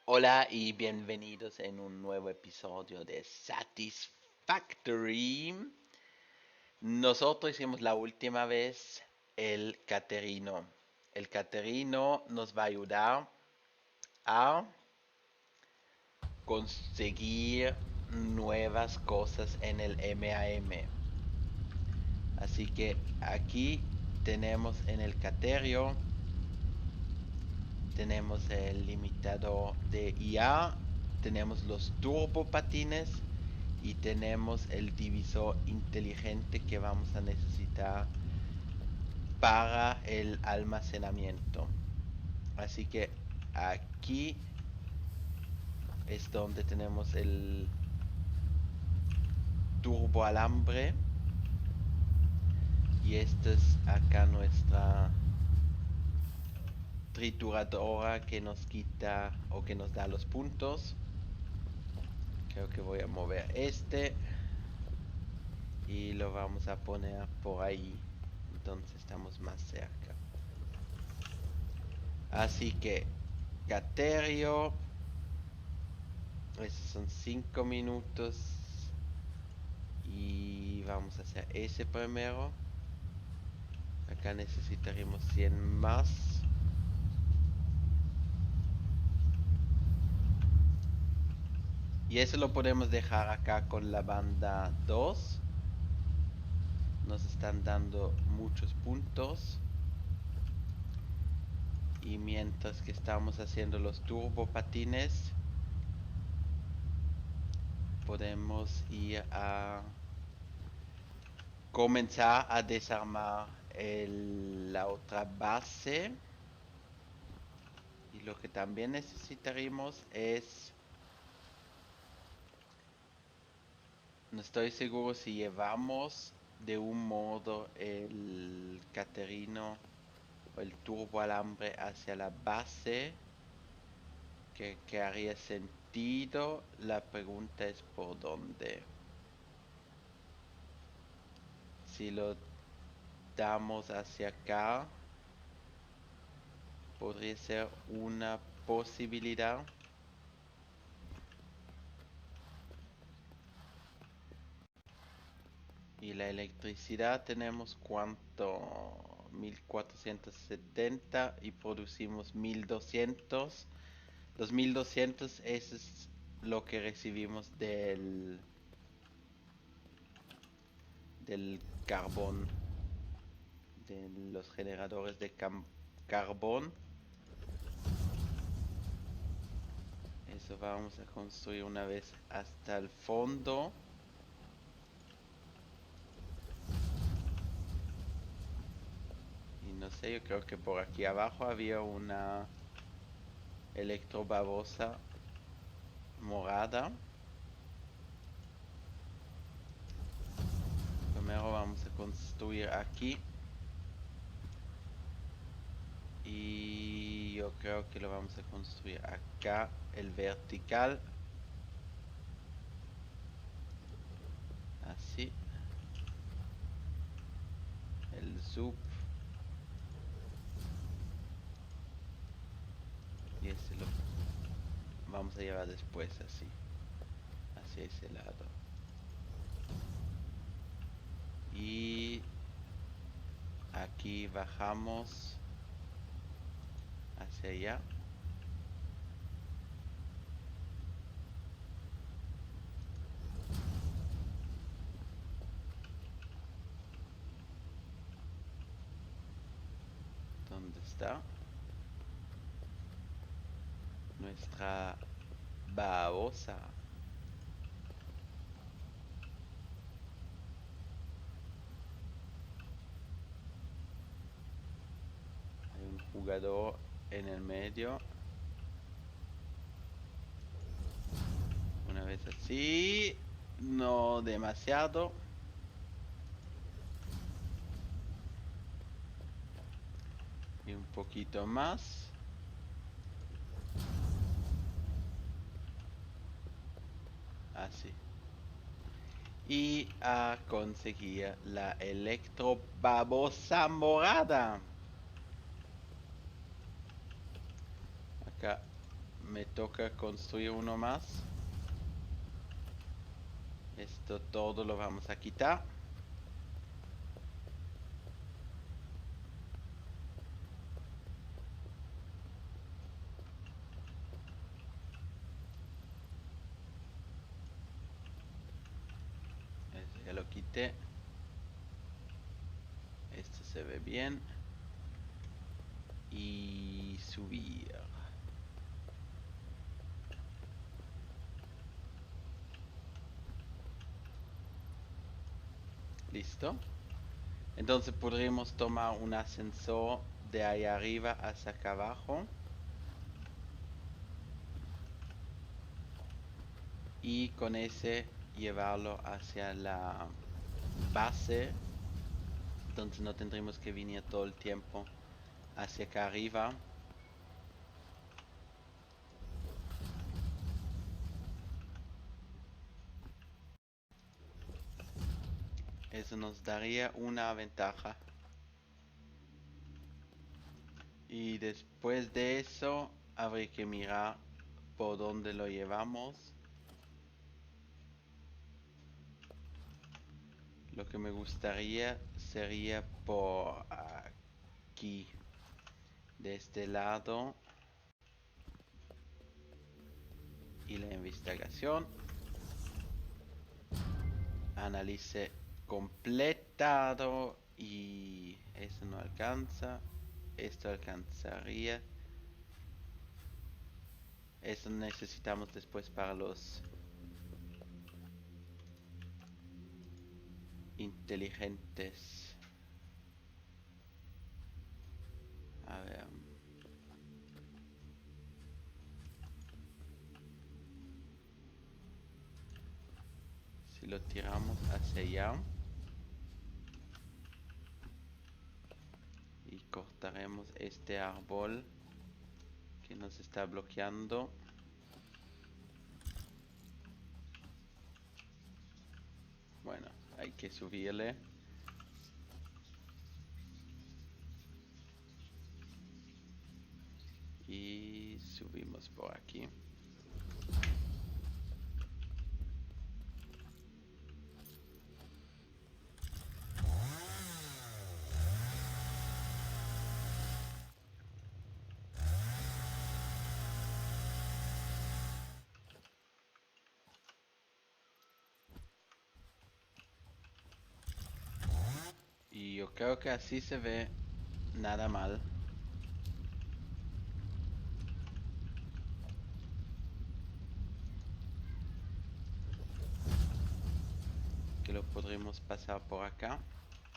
Hola y bienvenidos en un nuevo episodio de Satisfactory. Nosotros hicimos la última vez el Caterino. El Caterino nos va a ayudar a conseguir nuevas cosas en el MAM. Así que aquí tenemos en el Caterio, tenemos el limitador de IA, tenemos los turbopatines y tenemos el divisor inteligente que vamos a necesitar para el almacenamiento. Así que aquí es donde tenemos el turbo alambre y esta es acá nuestra trituradora que nos quita o que nos da los puntos. Creo que voy a mover este y lo vamos a poner por ahí. Entonces estamos más cerca. Así que Caterio, esos son 5 minutos y vamos a hacer ese primero. Acá necesitaremos 100 más. Y eso lo podemos dejar acá con la banda 2. Nos están dando muchos puntos. Y mientras que estamos haciendo los turbopatines, podemos ir a comenzar a desarmar la otra base. Y lo que también necesitaremos es, no estoy seguro si llevamos de un modo el Caterino o el turbo alambre hacia la base, que haría sentido. La pregunta es por dónde. Si lo damos hacia acá, podría ser una posibilidad. Y la electricidad tenemos cuánto, 1470 y producimos 1200. Los 1200, eso es lo que recibimos del carbón, de los generadores de carbón. Eso vamos a construir una vez hasta el fondo. Y no sé, yo creo que por aquí abajo había una electrobabosa morada. Primero vamos a construir aquí. Y yo creo que lo vamos a construir acá, el vertical. Así. El sub. Y ese lo vamos a llevar después así. Hacia ese lado. Y aquí bajamos hacia allá. ¿Dónde está? Nuestra babosa. Hay un jugador en el medio. Una vez así. No demasiado. Y un poquito más. Así. Y a conseguir la electrobabosa morada. Acá me toca construir uno más. Esto todo lo vamos a quitar. Este ya lo quité. Esto se ve bien. Y subir. Listo. Entonces podríamos tomar un ascensor de ahí arriba hacia acá abajo. Y con ese llevarlo hacia la base. Entonces no tendremos que venir todo el tiempo hacia acá arriba. Eso nos daría una ventaja. Y después de eso habría que mirar por dónde lo llevamos. Lo que me gustaría sería por aquí, de este lado. Y la investigación. Analice completado. Y eso no alcanza. Esto alcanzaría. Eso necesitamos después para los inteligentes. A ver. Si lo tiramos hacia allá. Y cortaremos este árbol que nos está bloqueando. Bueno, hay que subirle. Y subimos por aquí. Y yo creo que así se ve nada mal. Que lo podremos pasar por acá.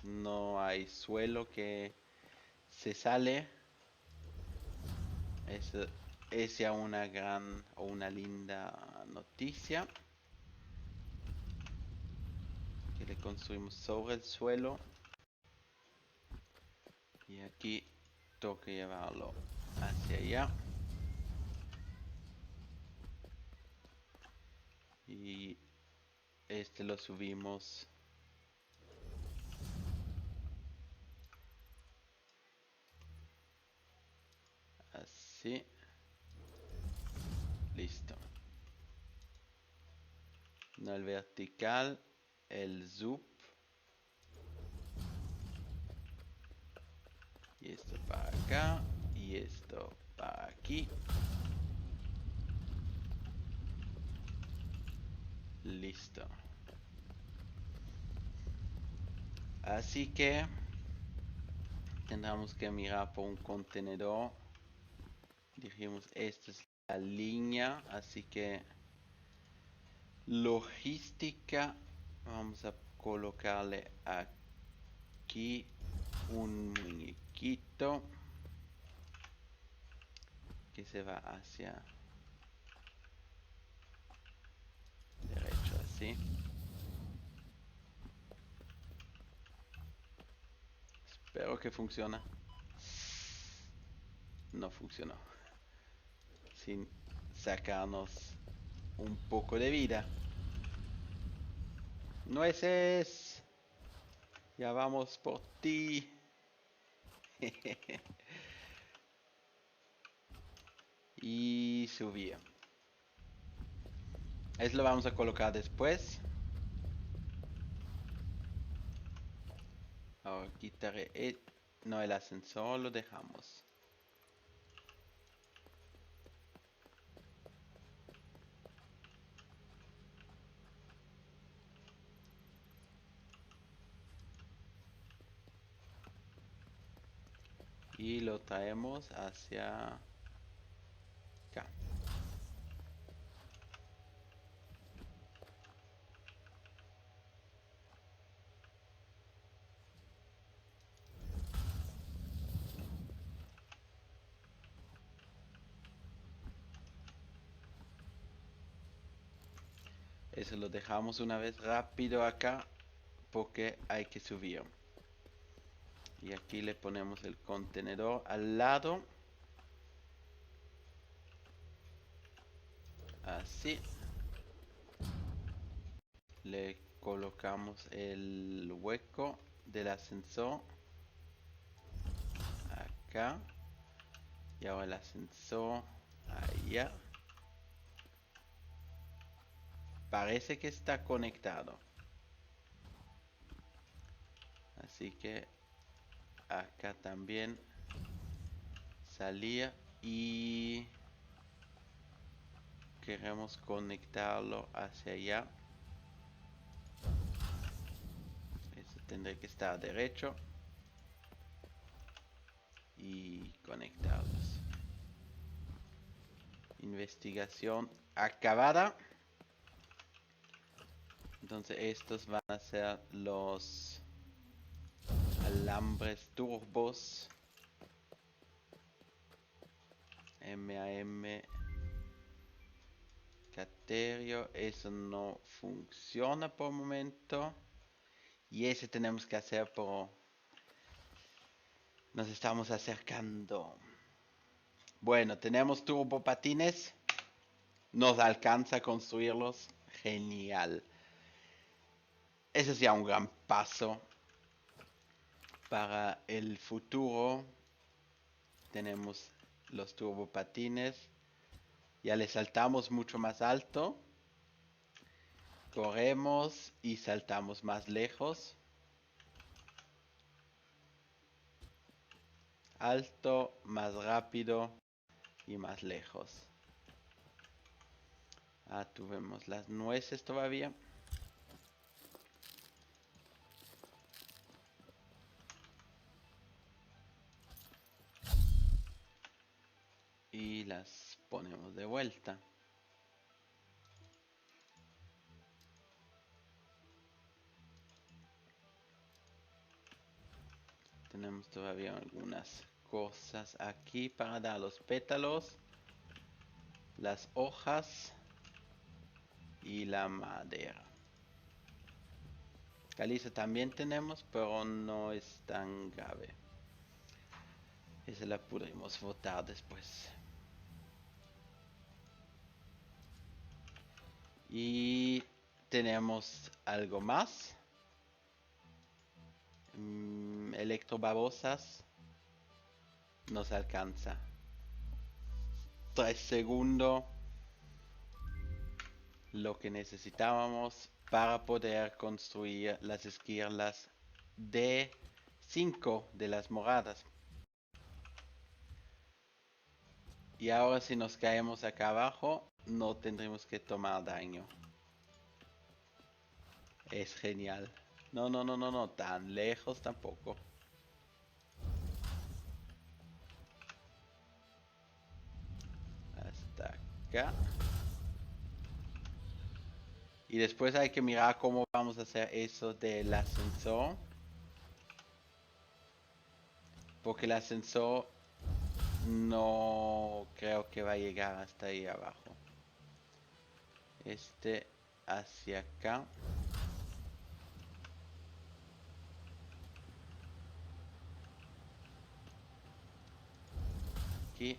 No hay suelo que se sale. Eso es ya una gran o una linda noticia. Que le construimos sobre el suelo. Y aquí toca llevarlo hacia allá. Y este lo subimos así. Listo. No el vertical, el zoom. Y esto para acá. Y esto para aquí. Listo. Así que tendremos que mirar por un contenedor. Dijimos, esta es la línea. Así que logística. Vamos a colocarle aquí un muñequito que se va hacia derecho así. Espero que funcione. No funcionó. Sin sacarnos un poco de vida. Nueces. Ya vamos por ti. Y y subir. Eso lo vamos a colocar después. Ahora quitaré no, el ascensor lo dejamos. Y lo traemos hacia acá. Eso lo dejamos una vez rápido acá porque hay que subir. Y aquí le ponemos el contenedor al lado. Así. Le colocamos el hueco del ascensor acá. Y ahora el ascensor allá. Parece que está conectado. Así que acá también salía y queremos conectarlo hacia allá. Eso tendrá que estar derecho y conectarlos. Investigación acabada. Entonces estos van a ser los alambres turbos. MAM Caterio. Eso no funciona por el momento. Y ese tenemos que hacer por... Nos estamos acercando. Bueno, tenemos turbopatines. Nos alcanza a construirlos. Genial. Ese es ya un gran paso para el futuro. Tenemos los turbopatines. Ya le saltamos mucho más alto. Corremos y saltamos más lejos. Alto, más rápido y más lejos. Tuvimos las nueces todavía. Y las ponemos de vuelta. Tenemos todavía algunas cosas aquí para dar los pétalos, las hojas y la madera. Caliza también tenemos, pero no es tan grave. Esa la pudimos botar después. Y tenemos algo más. Electrobabosas. Nos alcanza. 3 segundos. Lo que necesitábamos para poder construir las esquirlas de 5 de las moradas. Y ahora si nos caemos acá abajo, no tendremos que tomar daño. Es genial. No, tan lejos tampoco. Hasta acá. Y después hay que mirar cómo vamos a hacer eso del ascensor. Porque el ascensor no creo que va a llegar hasta ahí abajo. Este hacia acá. Aquí.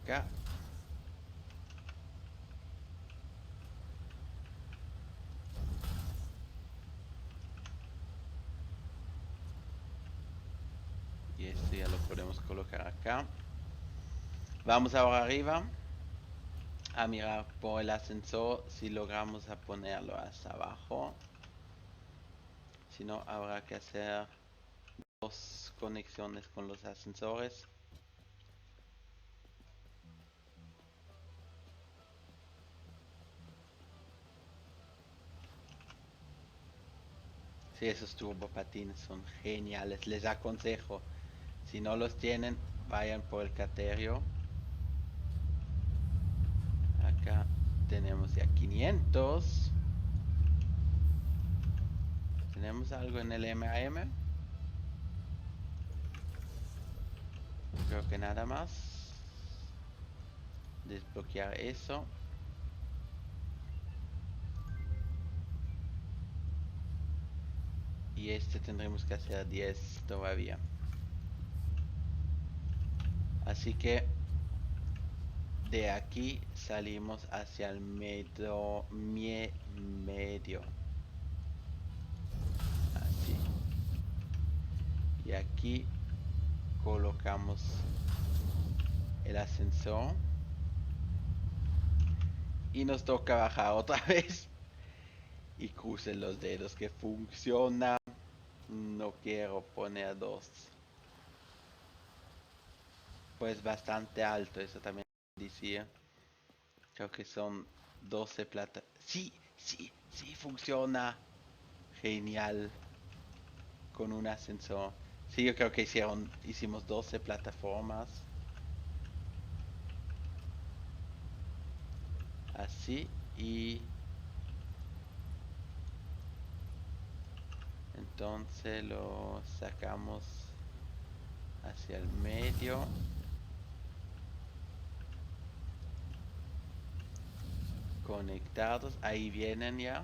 Acá. Y podemos colocar acá. Vamos ahora arriba a mirar por el ascensor si logramos a ponerlo hasta abajo. Si no, habrá que hacer dos conexiones con los ascensores. Sí, esos turbopatines son geniales. Les aconsejo, si no los tienen, vayan por el Caterio. Acá tenemos ya 500. ¿Tenemos algo en el MAM? Creo que nada más. Desbloquear eso. Y este tendremos que hacer 10 todavía. Así que de aquí salimos hacia el medio. Así. Y aquí colocamos el ascensor. Y nos toca bajar otra vez. Y crucen los dedos que funciona. No quiero poner dos. Pues bastante alto, eso también decía. Creo que son 12 plata. Sí, sí, sí funciona. Genial. Con un ascensor. Sí, yo creo que hicimos 12 plataformas. Así. Y entonces lo sacamos hacia el medio. Conectados. Ahí vienen ya.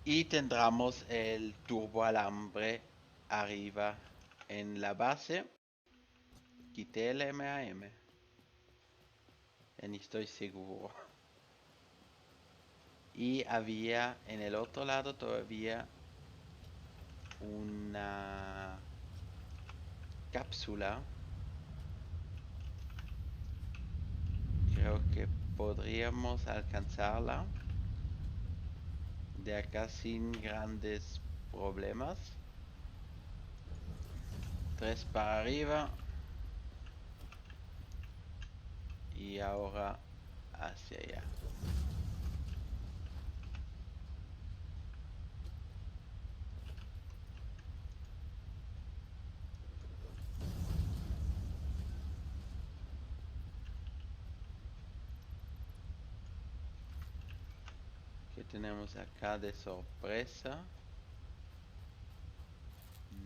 Y tendremos el turbo alambre arriba en la base. Quité el MAM. Y estoy seguro. Y había en el otro lado todavía una cápsula. Creo que podríamos alcanzarla de acá sin grandes problemas. 3 para arriba. Y ahora hacia allá. ¿Qué tenemos acá de sorpresa?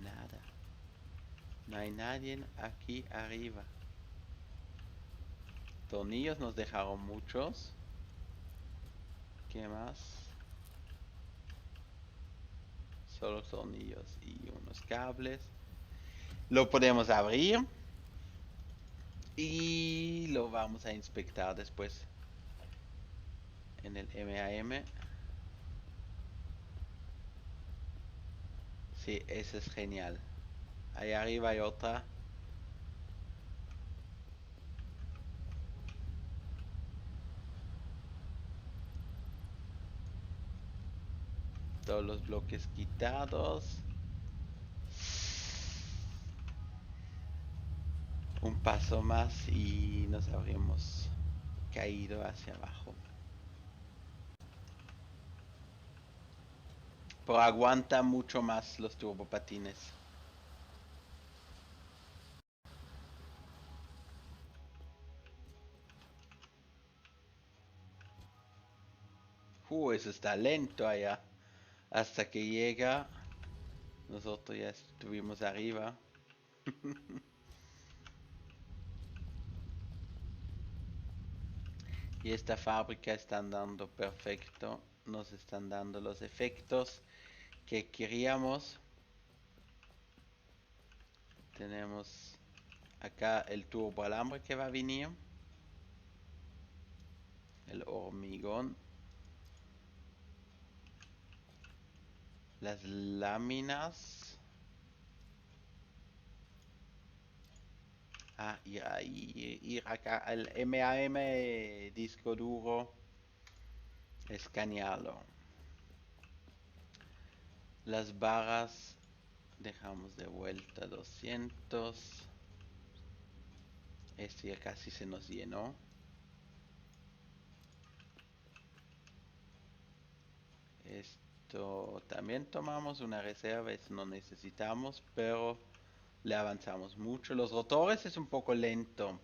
Nada. No hay nadie aquí arriba. Tornillos nos dejaron muchos. ¿Qué más? Solo tornillos y unos cables. Lo podemos abrir. Y lo vamos a inspectar después. En el MAM. Sí, ese es genial. Ahí arriba hay otra. Todos los bloques quitados. Un paso más y nos habríamos caído hacia abajo. Pero aguanta mucho más los turbopatines. Eso está lento allá. Hasta que llega. Nosotros ya estuvimos arriba. Y esta fábrica está andando perfecto. Nos están dando los efectos que queríamos. Tenemos acá el turbo alambre que va a venir. El hormigón. las láminas. Ir acá al MAM disco duro, escanearlo. Las barras dejamos de vuelta 200. Este ya casi se nos llenó. Esto también tomamos una reserva, eso no necesitamos, pero le avanzamos mucho. Los rotores es un poco lento.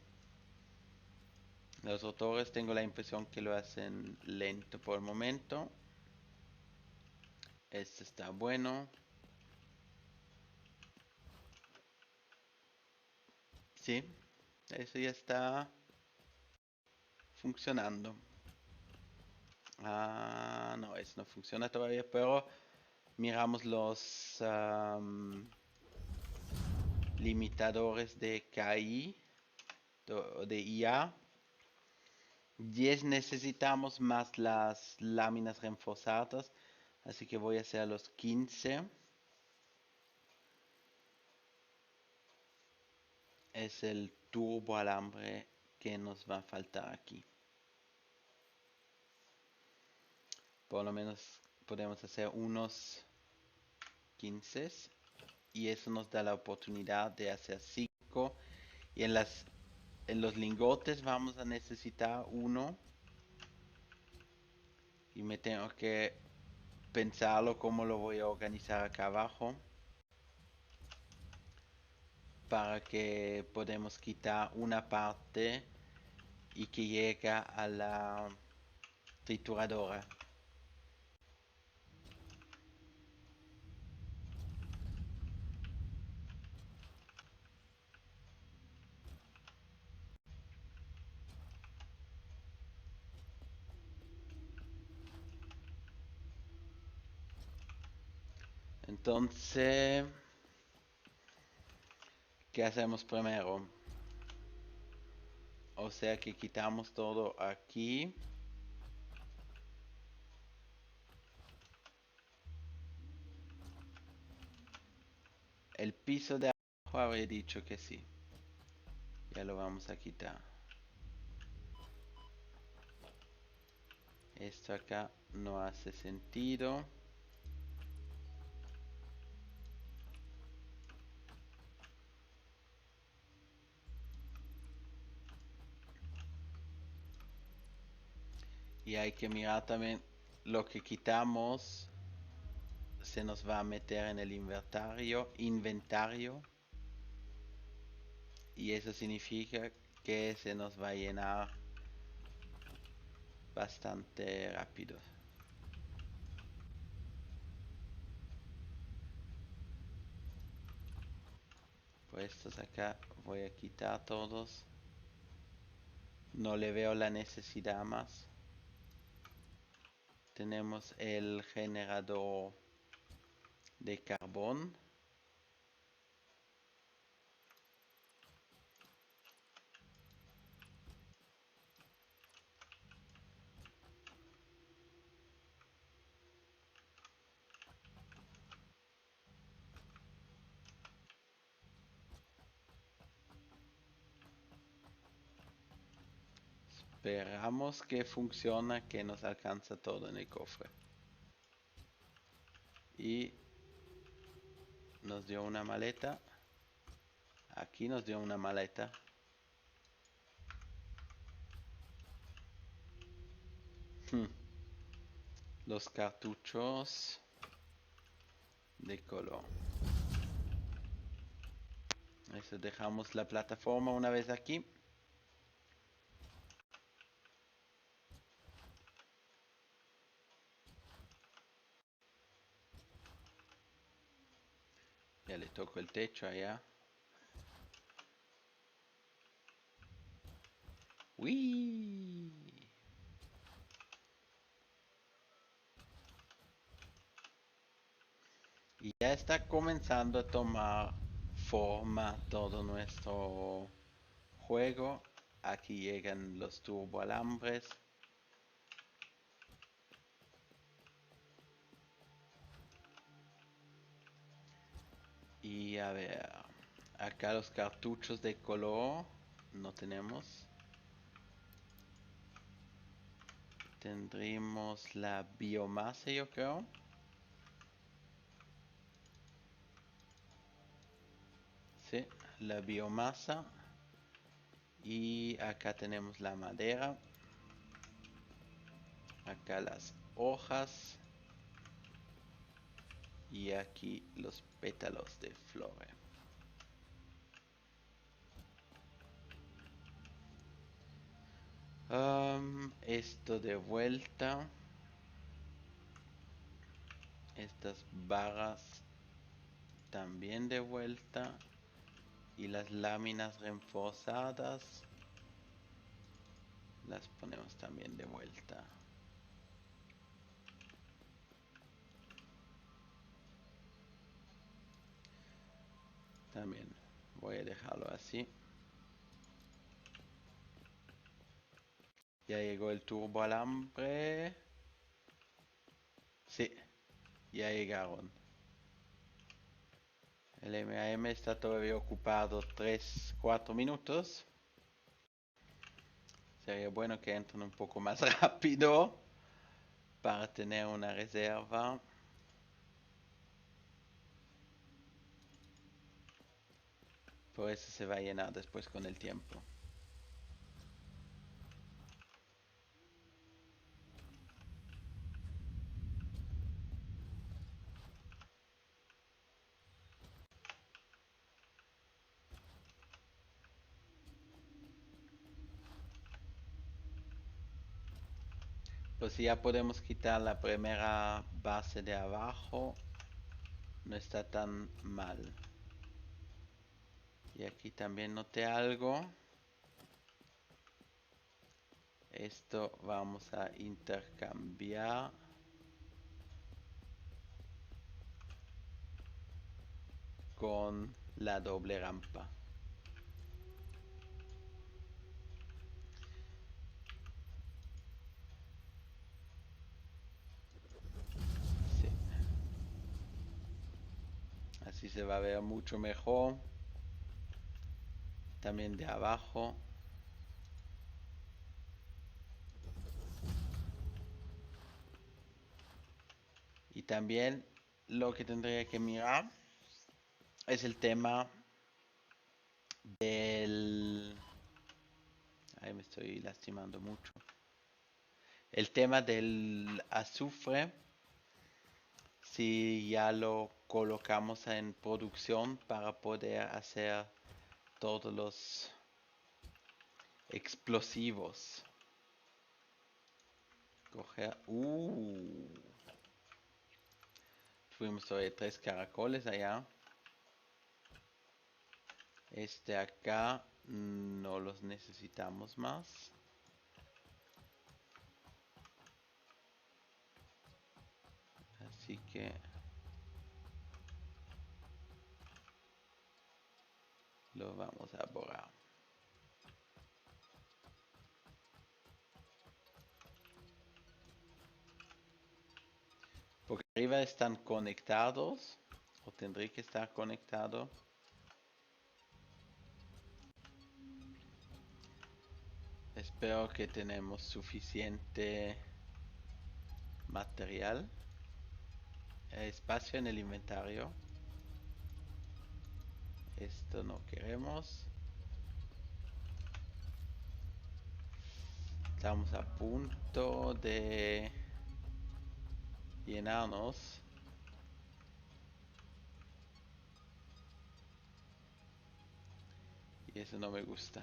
Los rotores tengo la impresión que lo hacen lento por el momento. Este está bueno. Sí, eso ya está funcionando. Ah, no, eso no funciona todavía, pero miramos los limitadores de KI, de IA. 10 necesitamos más las láminas reforzadas, así que voy a hacer los 15. Es el turbo alambre que nos va a faltar aquí. Por lo menos podemos hacer unos 15 y eso nos da la oportunidad de hacer 5 y en los lingotes vamos a necesitar uno y me tengo que pensarlo cómo lo voy a organizar acá abajo para que podamos quitar una parte y que llegue a la trituradora. Entonces, ¿qué hacemos primero? O sea que quitamos todo aquí. El piso de abajo habría dicho que sí. Ya lo vamos a quitar. Esto acá no hace sentido. Y hay que mirar también lo que quitamos. Se nos va a meter en el inventario. Y eso significa que se nos va a llenar bastante rápido. Pues estos acá voy a quitar todos. No le veo la necesidad más. Tenemos el generador de carbón. Esperamos que funcione, que nos alcanza todo en el cofre. Y nos dio una maleta. Aquí nos dio una maleta. Los cartuchos de color. Eso, dejamos la plataforma una vez aquí. Ya le toco el techo allá. ¡Uy! Y ya está comenzando a tomar forma todo nuestro juego. Aquí llegan los turboalambres. Y a ver, acá los cartuchos de color no tenemos. Tendremos la biomasa, yo creo. Sí, la biomasa. Y acá tenemos la madera. Acá las hojas. Y aquí los pétalos de flores. Esto de vuelta. Estas barras también de vuelta. Y las láminas reforzadas las ponemos también de vuelta. También voy a dejarlo así. Ya llegó el turbo alambre. Sí, ya llegaron. El MAM está todavía ocupado 3-4 minutos. Sería bueno que entren un poco más rápido para tener una reserva. Por eso se va a llenar después con el tiempo. Pues si ya podemos quitar la primera base de abajo, no está tan mal. Y aquí también noté algo. Esto vamos a intercambiar con la doble rampa. Sí. Así se va a ver mucho mejor. También de abajo. Y también lo que tendría que mirar es el tema del... Ahí me estoy lastimando mucho. El tema del azufre, si ya lo colocamos en producción para poder hacer todos los explosivos. Coger... Fuimos sobre 3 caracoles allá. Este acá no los necesitamos más. Así que lo vamos a borrar. Porque arriba están conectados. O tendré que estar conectado. Espero que tenemos suficiente material. Espacio en el inventario. Esto no queremos. Estamos a punto de llenarnos. Y eso no me gusta.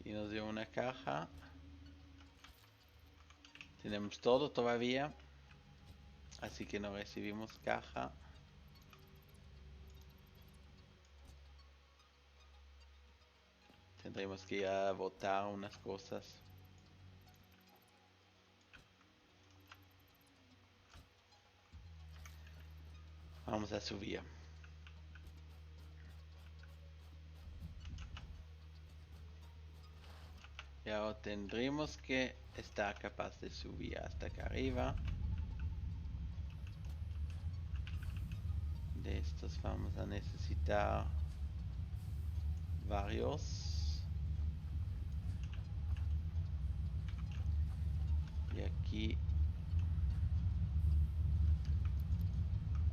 Y nos dio una caja. Tenemos todo todavía. Así que no recibimos caja. Tendremos que ir a botar unas cosas. Vamos a subir. Y ahora tendremos que estar capaz de subir hasta acá arriba. De estos vamos a necesitar varios. Y aquí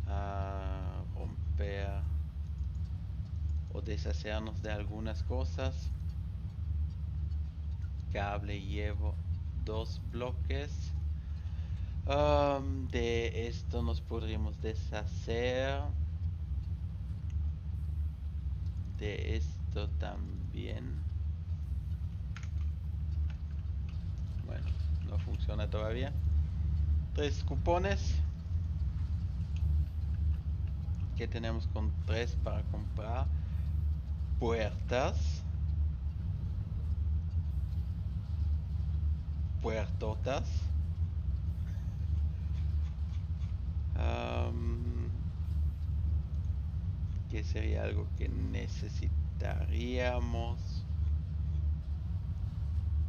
a romper o deshacernos de algunas cosas. Cable llevo 2 bloques. De esto nos podríamos deshacer. De esto también. Bueno, no funciona todavía. 3 cupones. Que tenemos con 3 para comprar. Puertas. Puertotas. Que sería algo que necesitaríamos.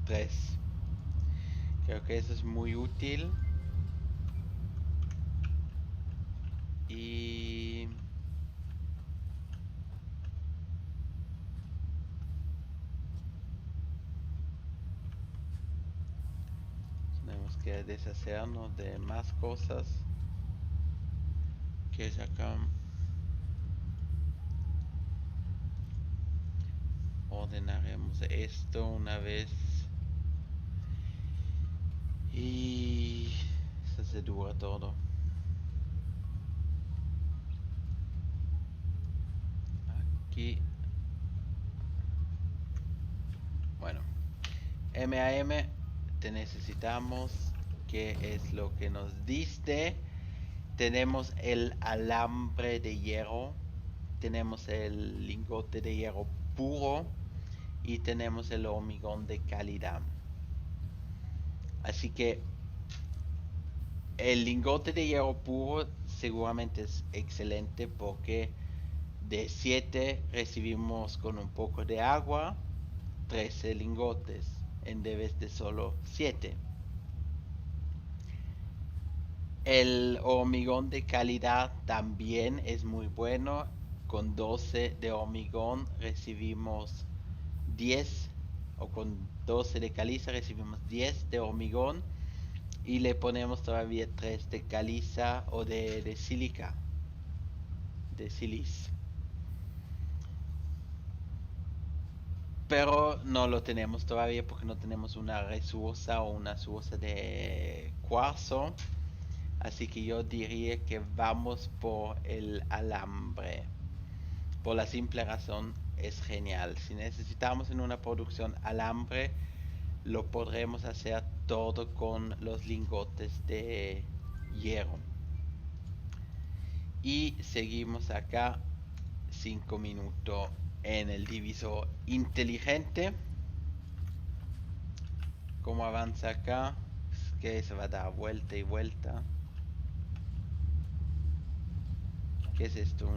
3. Creo que eso es muy útil. Y tenemos que deshacernos de más cosas. Que es acá. Ordenaremos esto una vez. Y eso se dura todo. Aquí. Bueno. M te necesitamos. ¿Qué es lo que nos diste? Tenemos el alambre de hierro. Tenemos el lingote de hierro puro. Y tenemos el hormigón de calidad. Así que el lingote de hierro puro seguramente es excelente porque de 7 recibimos con un poco de agua 13 lingotes en vez de solo 7. El hormigón de calidad también es muy bueno. Con 12 de hormigón recibimos 10, o con 12 de caliza recibimos 10 de hormigón y le ponemos todavía 3 de caliza o de sílica, de silice. Pero no lo tenemos todavía porque no tenemos una resursa o una sursa de cuarzo. Así que yo diría que vamos por el alambre. Por la simple razón es genial. Si necesitamos en una producción alambre, lo podremos hacer todo con los lingotes de hierro. Y seguimos acá 5 minutos en el divisor inteligente. ¿Cómo avanza acá? Es que se va a dar vuelta y vuelta. ¿Qué es esto?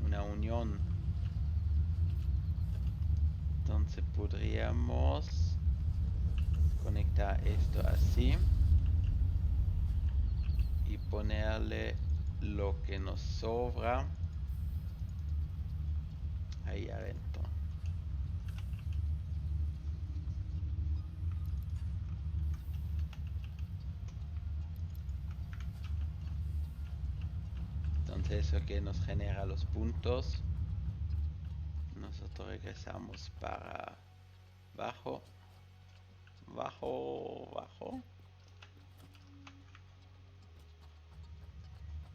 Una unión. Entonces podríamos conectar esto así y ponerle lo que nos sobra ahí adentro. Entonces eso que nos genera los puntos. Nosotros regresamos para abajo, abajo, abajo.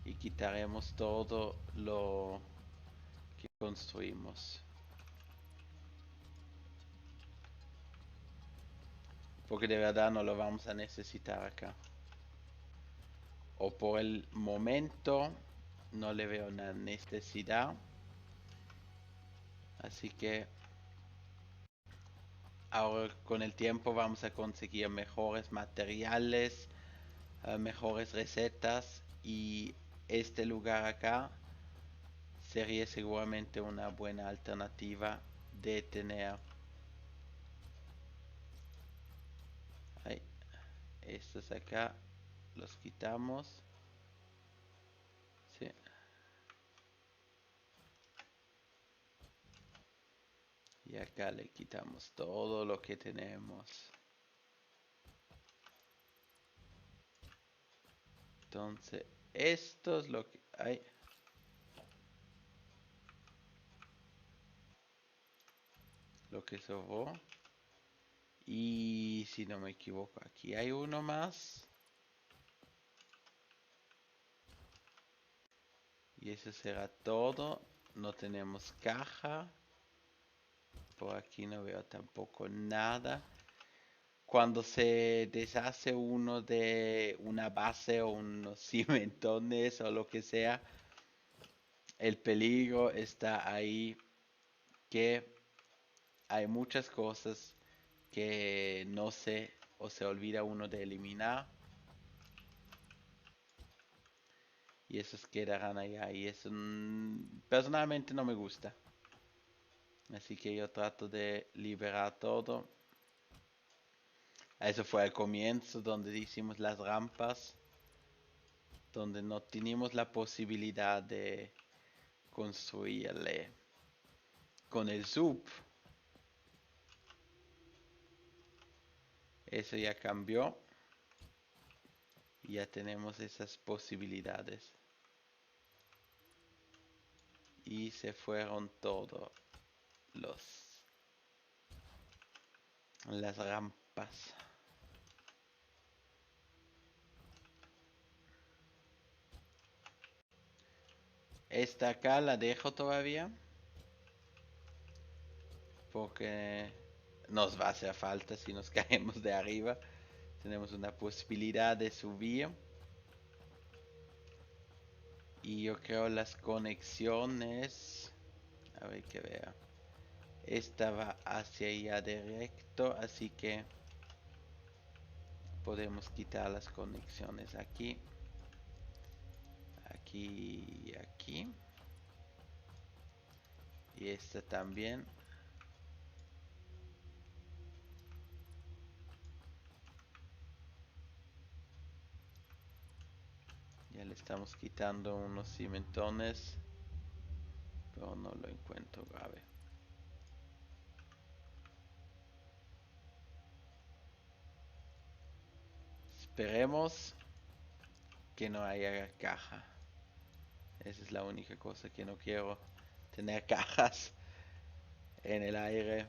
Y quitaremos todo lo que construimos. Porque de verdad no lo vamos a necesitar acá. O por el momento no le veo una necesidad. Así que ahora con el tiempo vamos a conseguir mejores materiales, mejores recetas y este lugar acá sería seguramente una buena alternativa de tener Estos acá los quitamos. Sí. Y acá le quitamos todo lo que tenemos. Entonces, esto es lo que hay. Lo que sobró. Y si no me equivoco, aquí hay uno más. Y eso será todo. No tenemos caja. Por aquí no veo tampoco nada. Cuando se deshace uno de una base o unos cimentones o lo que sea, el peligro está ahí que hay muchas cosas que no sé o se olvida uno de eliminar y esos quedarán allá y eso personalmente no me gusta. Así que yo trato de liberar todo. Eso fue al comienzo donde hicimos las rampas, donde no teníamos la posibilidad de construirle con el sub. Eso ya cambió y ya tenemos esas posibilidades. Y se fueron todos las rampas. Esta acá la dejo todavía porque nos va a hacer falta si nos caemos de arriba. Tenemos una posibilidad de subir. Y yo creo las conexiones. A ver que vea. Esta va hacia allá directo, así que podemos quitar las conexiones aquí, aquí y aquí. Y esta también. Ya le estamos quitando unos cimentones, pero no lo encuentro grave. Esperemos que no haya caja. Esa es la única cosa que no quiero, tener cajas en el aire.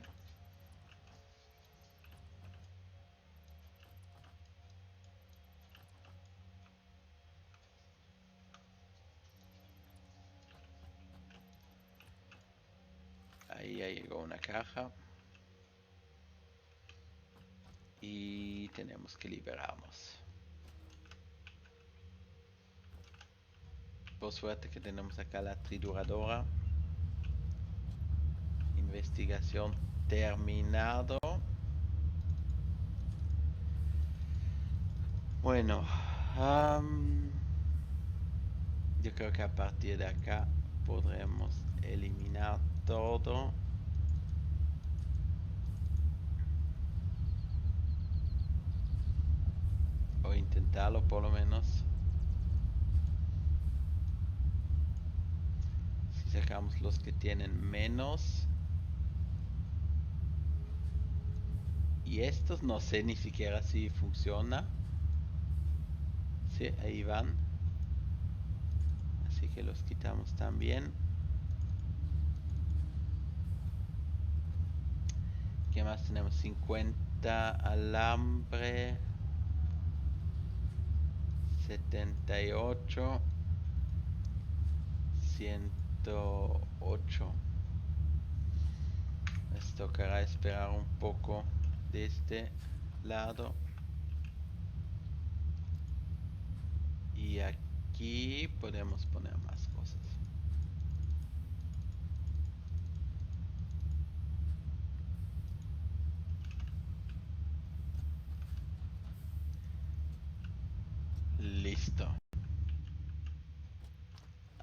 Ahí ya llegó una caja. Y tenemos que liberarnos. Por suerte que tenemos acá la trituradora. Investigación terminado. Bueno, yo creo que a partir de acá podremos eliminar todo. O intentarlo por lo menos. Si sacamos los que tienen menos. Y estos no sé ni siquiera si funciona. Sí, ahí van. Así que los quitamos también. ¿Qué más tenemos? 50 alambre. 78. 108. Les tocará esperar un poco de este lado. Y aquí podemos poner más cosas. Listo.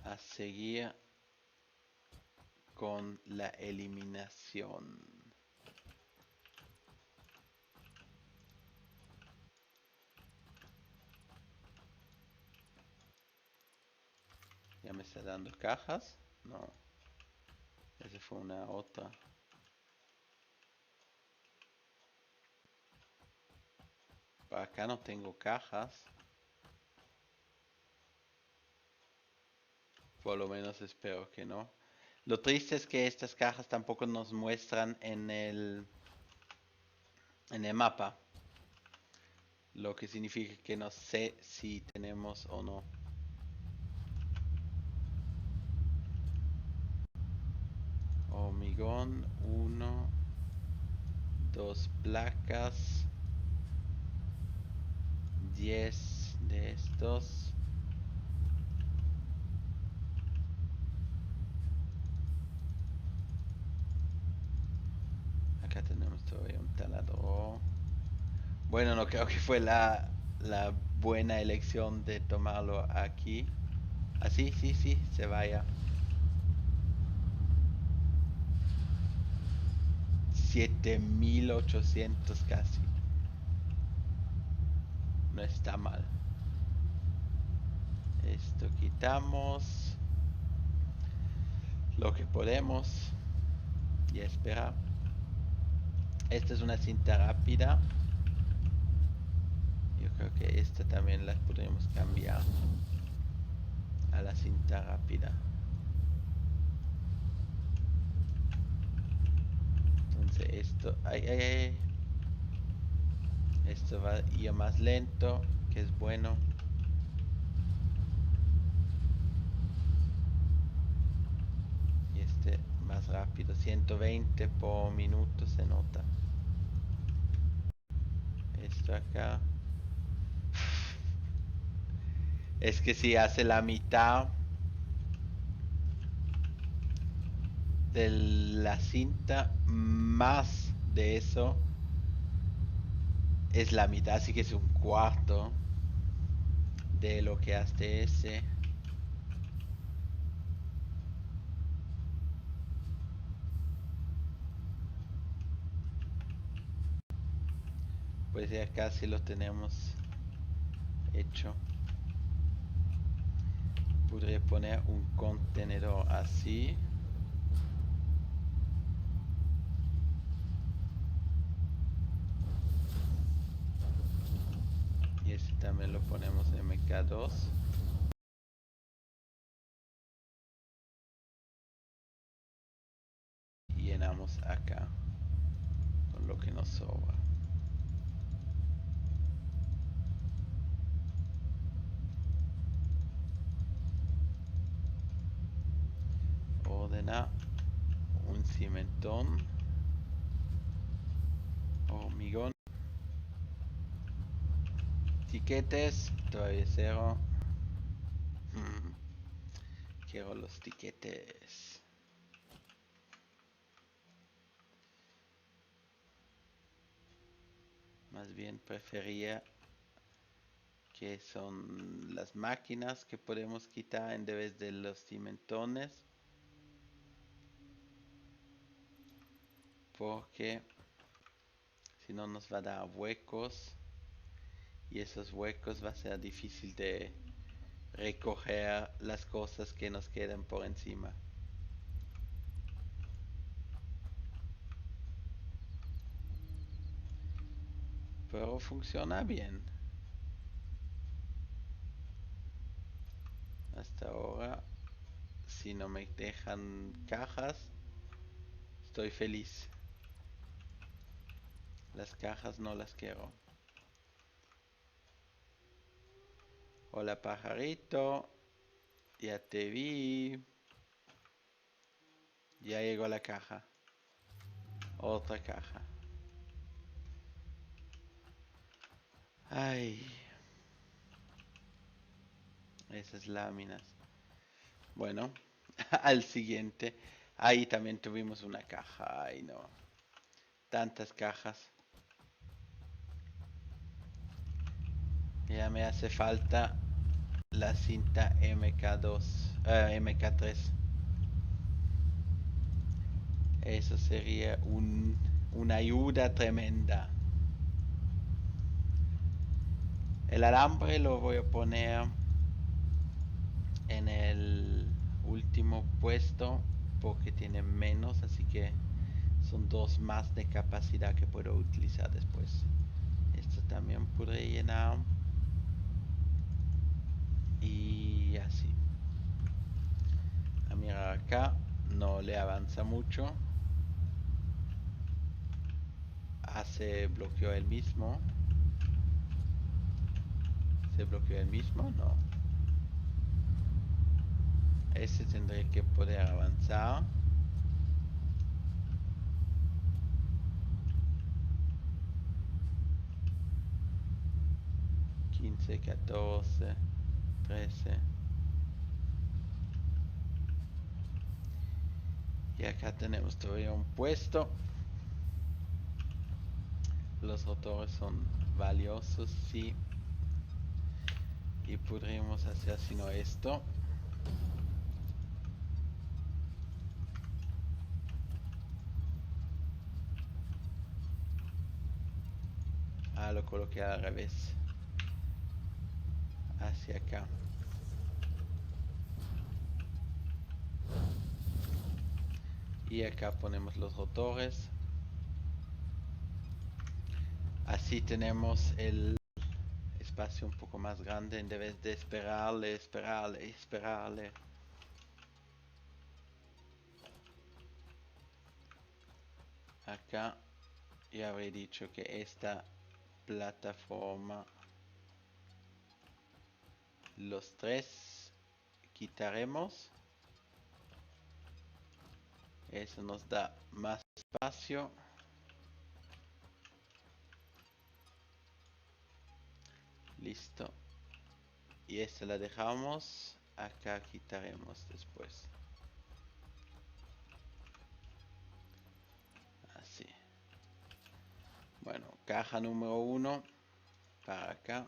A seguir con la eliminación. Ya me está dando cajas. No. Esa fue una otra. Por acá no tengo cajas. Por lo menos espero que no. Lo triste es que estas cajas tampoco nos muestran en el mapa. Lo que significa que no sé si tenemos o no. Hormigón, 1, 2 placas, 10 de estos. Acá tenemos todavía un taladro. Bueno, no creo que fue la buena elección de tomarlo aquí. Así, sí, sí, se vaya. 7800 casi. No está mal. Esto quitamos lo que podemos y esperar. Esta es una cinta rápida. Yo creo que esta también la podríamos cambiar a la cinta rápida. Entonces esto, esto va a ir más lento, que es bueno. Y este más rápido, 120 por minuto se nota. Esto acá. Es que si hace la mitad de la cinta más de eso, es la mitad, así que es un cuarto de lo que hace ese. Pues ya casi lo tenemos hecho. Podría poner un contenedor así. Y este también lo ponemos en MK2. Y llenamos acá con lo que nos sobra. Ordena un cimentón. Hormigón. Tiquetes, todavía cero. Quiero los tiquetes. Más bien prefería que son las máquinas que podemos quitar en vez de los cimentones. Porque si no nos va a dar huecos. Y esos huecos va a ser difícil de recoger las cosas que nos quedan por encima. Pero funciona bien. Hasta ahora, si no me dejan cajas, estoy feliz. Las cajas no las quiero. Hola pajarito, ya te vi. Ya llegó la caja. Otra caja. Ay. Esas láminas. Bueno, al siguiente. Ahí también tuvimos una caja. Ay, no. Tantas cajas. Ya me hace falta la cinta MK2, MK3. Eso sería una ayuda tremenda. El alambre lo voy a poner en el último puesto porque tiene menos, así que son 2 más de capacidad que puedo utilizar después. Esto también podré llenar. Y así. A mirar acá, no le avanza mucho. Se bloqueó el mismo. ¿Se bloqueó el mismo? No. Ese tendré que poder avanzar. 15, 14, 13. Y acá tenemos todavía un puesto. Los rotores son valiosos, sí. Y podríamos hacer sino esto. Lo coloqué al revés. Hacia acá. Y acá ponemos los rotores. Así tenemos el espacio un poco más grande en vez de esperarle. Acá ya habré dicho que esta plataforma, los 3 quitaremos. Eso nos da más espacio. Listo. Y esta la dejamos. Acá quitaremos después. Así. Bueno, caja número 1 para acá.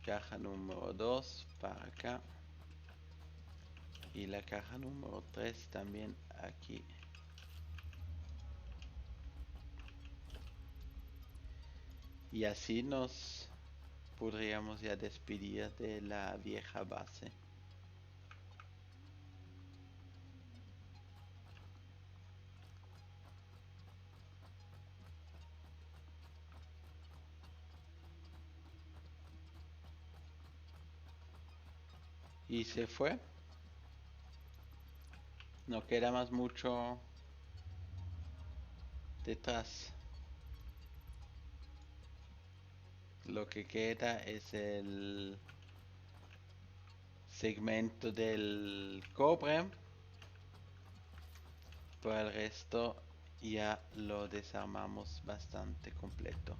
Caja número 2 para acá. Y la caja número 3 también aquí. Y así nos podríamos ya despedir de la vieja base. Y se fue. No queda más mucho detrás. Lo que queda es el segmento del cobre. Por el resto ya lo desarmamos bastante completo.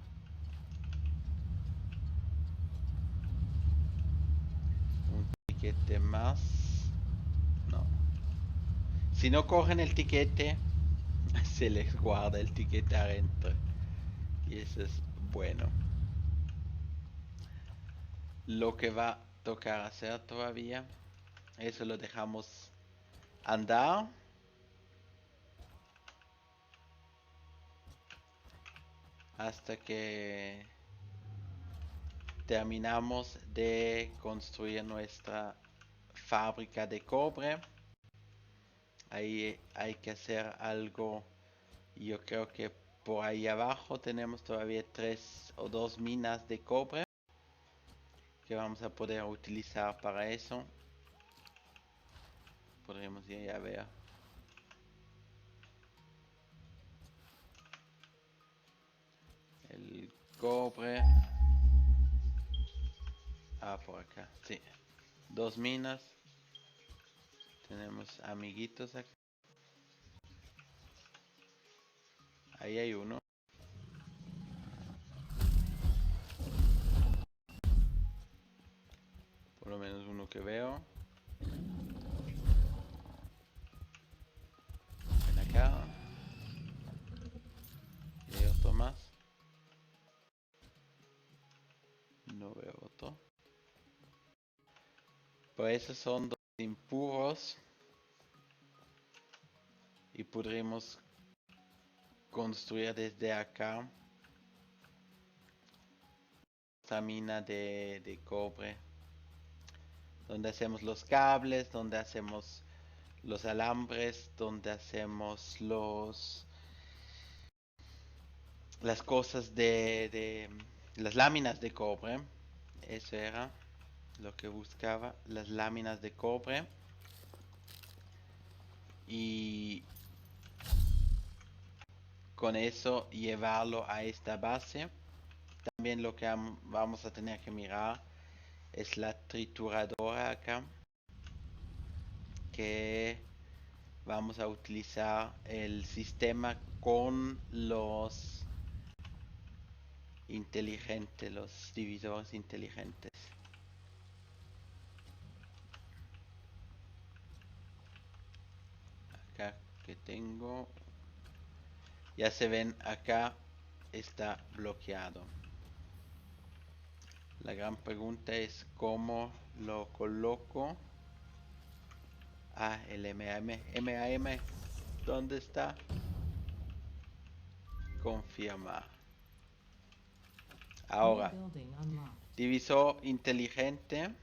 Un tiquete más. No. Si no cogen el tiquete, se les guarda el tiquete adentro. Y eso es bueno. Lo que va a tocar hacer todavía, eso lo dejamos andar. Hasta que terminamos de construir nuestra fábrica de cobre. Ahí hay que hacer algo. Yo creo que por ahí abajo tenemos todavía 3 o 2 minas de cobre que vamos a poder utilizar para eso. Podríamos ir a ver. El cobre. Por acá, sí. 2 minas. Tenemos amiguitos acá. Ahí hay uno. Por lo menos uno que veo. Ven acá. Y hay otro más. No veo otro. Pues esos son 2 impuros. Y podremos construir desde acá esta mina de cobre. donde hacemos los cables, donde hacemos los alambres, donde hacemos las cosas de las láminas de cobre. Eso era lo que buscaba, las láminas de cobre. Y con eso llevarlo a esta base. También lo que vamos a tener que mirar es la trituradora acá, que vamos a utilizar el sistema con los inteligentes, los divisores inteligentes. Acá que tengo, ya se ven, acá está bloqueado. La gran pregunta es cómo lo coloco. Ah, el MAM, ¿dónde está? Confirmar. Ahora, divisor inteligente.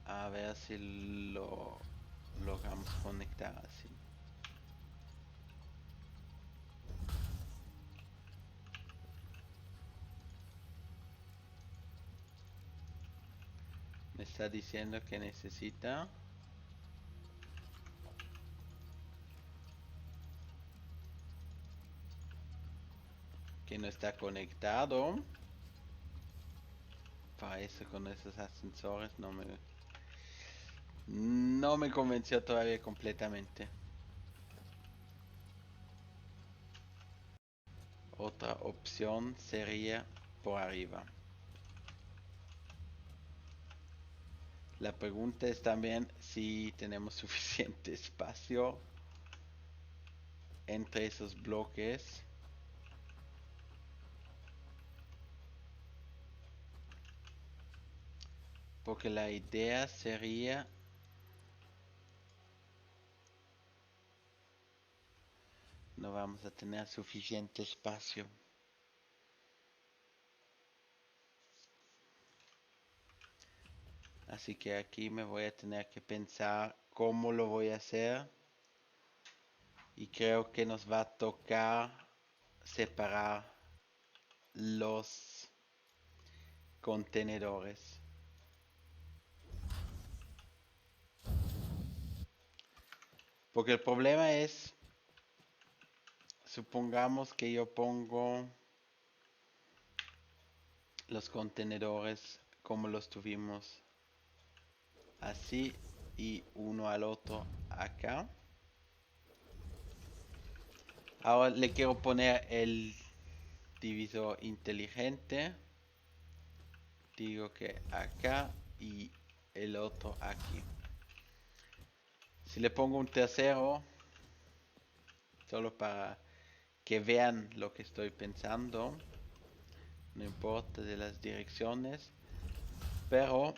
A ver si lo logramos conectar así. Me está diciendo que necesita. Que no está conectado. Para eso con esos ascensores no me convenció todavía completamente. Otra opción sería por arriba. La pregunta es también si tenemos suficiente espacio entre esos bloques. Porque la idea sería no vamos a tener suficiente espacio. Así que aquí me voy a tener que pensar cómo lo voy a hacer. Y creo que nos va a tocar separar los contenedores. Porque el problema es, supongamos que yo pongo los contenedores como los tuvimos así y uno al otro acá. Ahora le quiero poner el divisor inteligente. Digo que acá y el otro aquí. Si le pongo un tercero, solo para que vean lo que estoy pensando, no importa de las direcciones, pero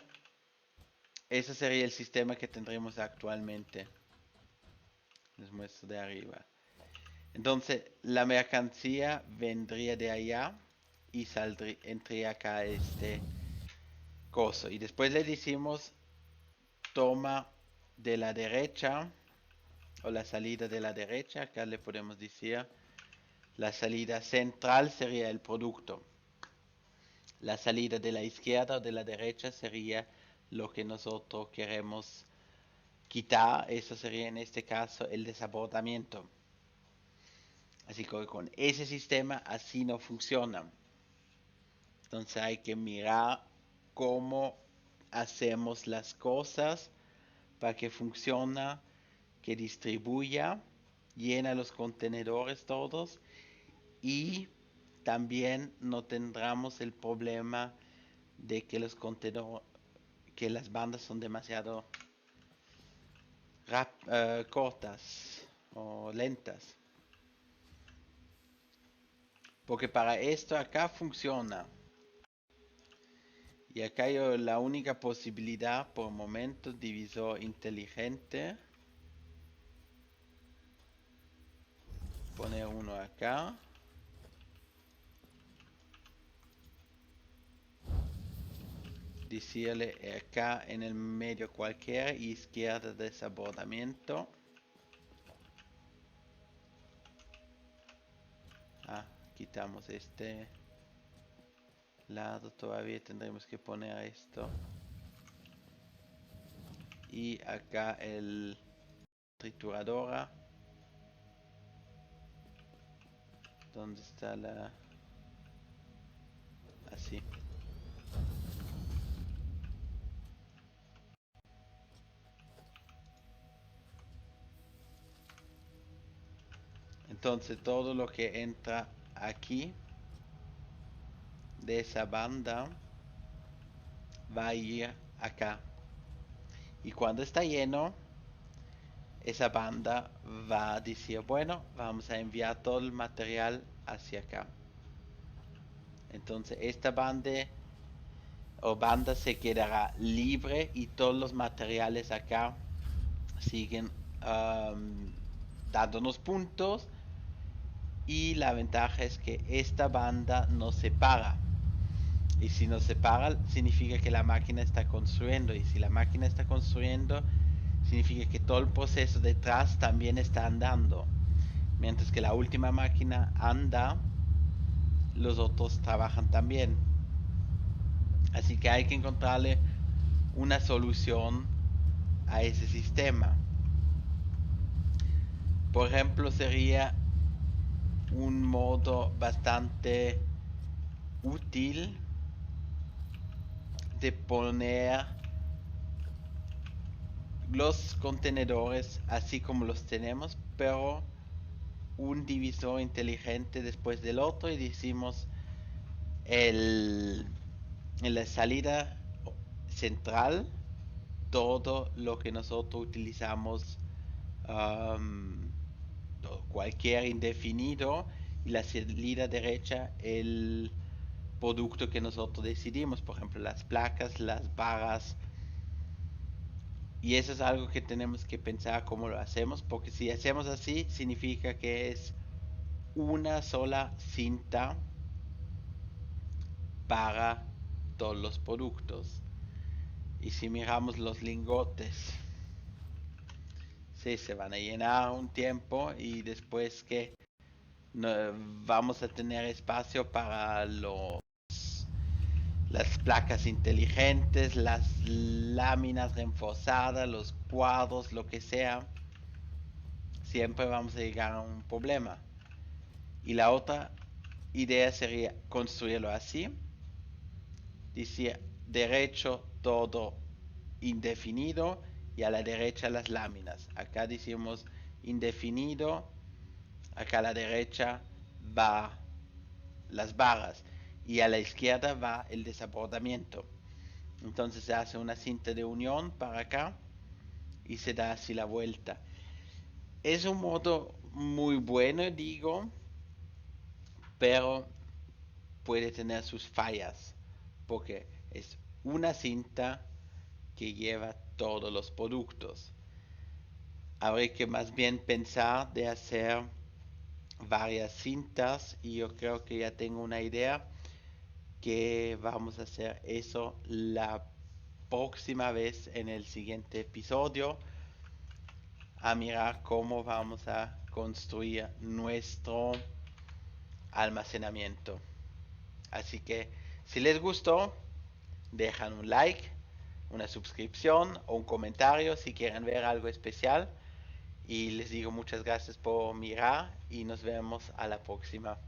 ese sería el sistema que tendremos actualmente. Les muestro de arriba. Entonces la mercancía vendría de allá y entraría acá este coso. Y después le decimos toma de la derecha o la salida de la derecha. Acá le podemos decir la salida central sería el producto. La salida de la izquierda o de la derecha sería lo que nosotros queremos quitar. Eso sería en este caso el desabordamiento. Así que con ese sistema así no funciona. Entonces hay que mirar cómo hacemos las cosas para que funcione, que distribuya, llena los contenedores todos y también no tendremos el problema de que los contenedores, que las bandas son demasiado cortas o lentas. Porque para esto acá funciona. Y acá hay la única posibilidad por momento, divisor inteligente. Poner uno acá. Decirle acá en el medio cualquiera, izquierda desabordamiento. Quitamos este lado, todavía tendremos que poner esto. Y acá el trituradora. ¿Dónde está la...? Así. Entonces todo lo que entra aquí de esa banda va a ir acá. Y cuando está lleno, esa banda va a decir, bueno, vamos a enviar todo el material hacia acá. Entonces esta banda se quedará libre y todos los materiales acá siguen dándonos puntos. Y la ventaja es que esta banda nos separa. Y si nos separa, significa que la máquina está construyendo. Y si la máquina está construyendo, significa que todo el proceso detrás también está andando. Mientras que la última máquina anda, los otros trabajan también. Así que hay que encontrarle una solución a ese sistema. Por ejemplo, sería un modo bastante útil de poner los contenedores así como los tenemos, pero un divisor inteligente después del otro y decimos en la salida central todo lo que nosotros utilizamos, um, cualquier indefinido, y la salida derecha el producto que nosotros decidimos, por ejemplo las placas, las barras. Y eso es algo que tenemos que pensar cómo lo hacemos, porque si hacemos así, significa que es una sola cinta para todos los productos. Y si miramos los lingotes, sí, se van a llenar un tiempo y después que no, vamos a tener espacio para las placas inteligentes, las láminas reforzadas, los cuadros, lo que sea, siempre vamos a llegar a un problema. Y la otra idea sería construirlo así. Decía derecho todo indefinido y a la derecha las láminas. Acá decimos indefinido, acá a la derecha va las barras y a la izquierda va el desabordamiento. Entonces se hace una cinta de unión para acá y se da así la vuelta. Es un modo muy bueno, digo, pero puede tener sus fallas, porque es una cinta que lleva todos los productos. Habría que más bien pensar de hacer varias cintas y yo creo que ya tengo una idea que vamos a hacer eso la próxima vez en el siguiente episodio, a mirar cómo vamos a construir nuestro almacenamiento. Así que si les gustó, dejan un like, una suscripción o un comentario si quieren ver algo especial. Y les digo muchas gracias por mirar y nos vemos a la próxima.